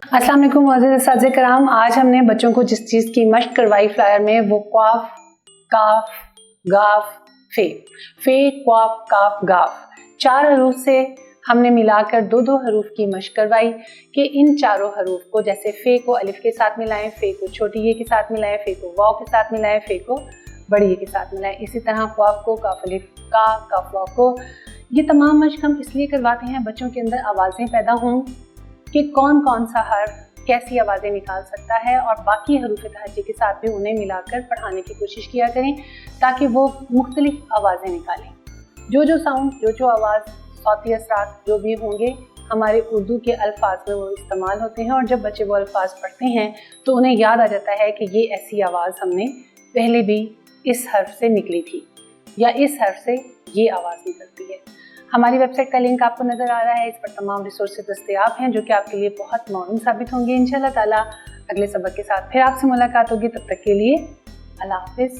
अस्सलाम वालेकुम मोअज़्ज़िज़ असातिज़े कराम। आज हमने बच्चों को जिस चीज़ की मश्क करवाई फ्लायर में वो क्वाफ, काफ, गाफ, फे, क्वाफ, काफ, गाफ 4 हरूफ से हमने मिलाकर दो हरूफ की मश्क करवाई कि इन चारों हरूफ को, जैसे फे को अलिफ के साथ मिलाएं, फे को छोटी ये के साथ मिलाएं, फे को वाव के साथ मिलाएं, फे को बड़ी ये के साथ मिलाएं। इसी तरह क्वाफ को काफ अलिफ का, काफ वाव को। ये तमाम मश्क हम इसलिए करवाते हैं बच्चों के अंदर आवाज़ें पैदा हों कि कौन कौन सा हर्फ कैसी आवाज़ें निकाल सकता है, और बाकी हरूफ तहज्जी के साथ भी उन्हें मिलाकर पढ़ाने की कोशिश किया करें ताकि वो मुख्तलिफ आवाज़ें निकालें। जो साउंड, जो आवाज़, सौती असरात जो भी होंगे हमारे उर्दू के अल्फाज में वो इस्तेमाल होते हैं, और जब बच्चे वो अल्फाज पढ़ते हैं तो उन्हें याद आ जाता है कि ये ऐसी आवाज़ हमने पहले भी इस हर्फ से निकली थी या इस हर्फ से ये आवाज़ निकलती है। हमारी वेबसाइट का लिंक आपको नज़र आ रहा है। इस पर तमाम रिसोर्सेज दस्तयाब हैं जो कि आपके लिए बहुत मौन साबित होंगे। इंशाल्लाह ताला अगले सबक के साथ फिर आपसे मुलाकात होगी। तब तक के लिए अल्लाह हाफिज़।